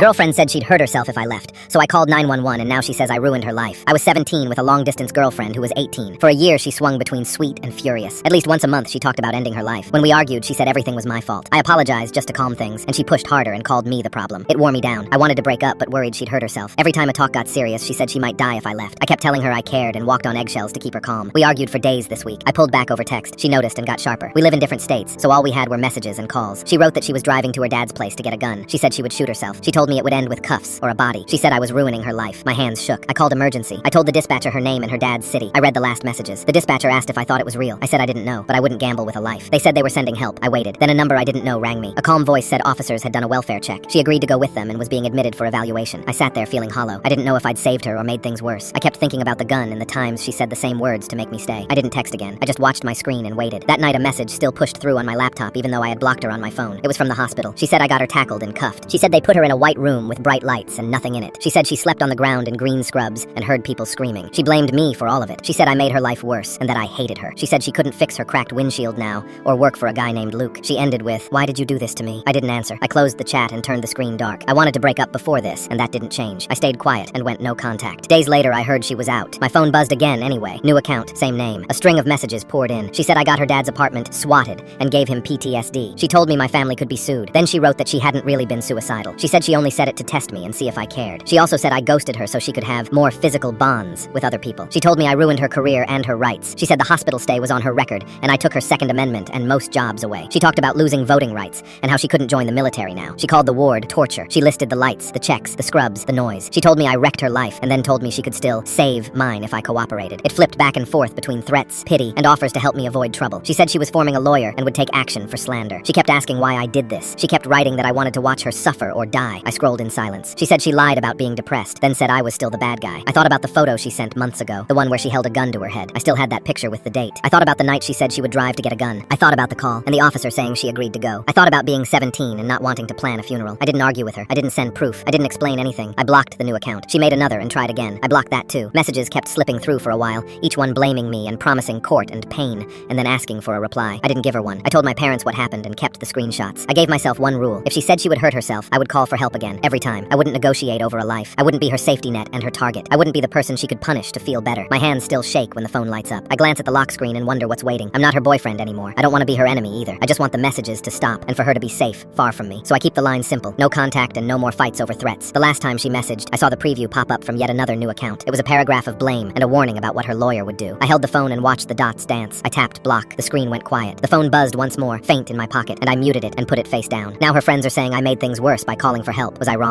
girlfriend said she'd hurt herself if I left, so I called 911 and now she says I ruined her life. I was 17 with a long-distance girlfriend who was 18. For a year, she swung between sweet and furious. At least once a month, she talked about ending her life. When we argued, she said everything was my fault. I apologized just to calm things, and she pushed harder and called me the problem. It wore me down. I wanted to break up, but worried she'd hurt herself. Every time a talk got serious, she said she might die if I left. I kept telling her I cared and walked on eggshells to keep her calm. We argued for days this week. I pulled back over text. She noticed and got sharper. We live in different states, so all we had were messages and calls. She wrote that she was driving to her dad's place to get a gun. She said she would shoot herself. She told me it would end with cuffs or a body. She said I was ruining her life. My hands shook. I called emergency. I told the dispatcher her name and her dad's city. I read the last messages. The dispatcher asked if I thought it was real. I said I didn't know, but I wouldn't gamble with a life. They said they were sending help. I waited. Then a number I didn't know rang me. A calm voice said officers had done a welfare check. She agreed to go with them and was being admitted for evaluation. I sat there feeling hollow. I didn't know if I'd saved her or made things worse. I kept thinking about the gun and the times she said the same words to make me stay. I didn't text again. I just watched my screen and waited. That night a message still pushed through on my laptop even though I had blocked her on my phone. It was from the hospital. She said I got her tackled and cuffed. She said they put her in a white room with bright lights and nothing in it. She said she slept on the ground in green scrubs and heard people screaming. She blamed me for all of it. She said I made her life worse and that I hated her. She said she couldn't fix her cracked windshield now or work for a guy named Luke. She ended with, "Why did you do this to me?" I didn't answer. I closed the chat and turned the screen dark. I wanted to break up before this, and that didn't change. I stayed quiet and went no contact. Days later, I heard she was out. My phone buzzed again anyway. New account, same name. A string of messages poured in. She said I got her dad's apartment swatted and gave him PTSD. She told me my family could be sued. Then she wrote that she hadn't really been suicidal. She said she only said it to test me and see if I cared. She also said I ghosted her so she could have more physical bonds with other people. She told me I ruined her career and her rights. She said the hospital stay was on her record, and I took her Second Amendment and most jobs away. She talked about losing voting rights and how she couldn't join the military now. She called the ward torture. She listed the lights, the checks, the scrubs, the noise. She told me I wrecked her life and then told me she could still save mine if I cooperated. It flipped back and forth between threats, pity, and offers to help me avoid trouble. She said she was forming a lawyer and would take action for slander. She kept asking why I did this. She kept writing that I wanted to watch her suffer or die. I scrolled in silence. She said she lied about being depressed, then said I was still the bad guy. I thought about the photo she sent months ago, the one where she held a gun to her head. I still had that picture with the date. I thought about the night she said she would drive to get a gun. I thought about the call and the officer saying she agreed to go. I thought about being 17 and not wanting to plan a funeral. I didn't argue with her. I didn't send proof. I didn't explain anything. I blocked the new account. She made another and tried again. I blocked that too. Messages kept slipping through for a while, each one blaming me and promising court and pain, and then asking for a reply. I didn't give her one. I told my parents what happened and kept the screenshots. I gave myself one rule. If she said she would hurt herself, I would call for help again, every time. I wouldn't negotiate over a life. I wouldn't be her safety net and her target. I wouldn't be the person she could punish to feel better. My hands still shake when the phone lights up. I glance at the lock screen and wonder what's waiting. I'm not her boyfriend anymore. I don't want to be her enemy either. I just want the messages to stop and for her to be safe, far from me. So I keep the line simple. No contact and no more fights over threats. The last time she messaged, I saw the preview pop up from yet another new account. It was a paragraph of blame and a warning about what her lawyer would do. I held the phone and watched the dots dance. I tapped block. The screen went quiet. The phone buzzed once more, faint in my pocket, and I muted it and put it face down. Now her friends are saying I made things worse by calling for help. Was I wrong?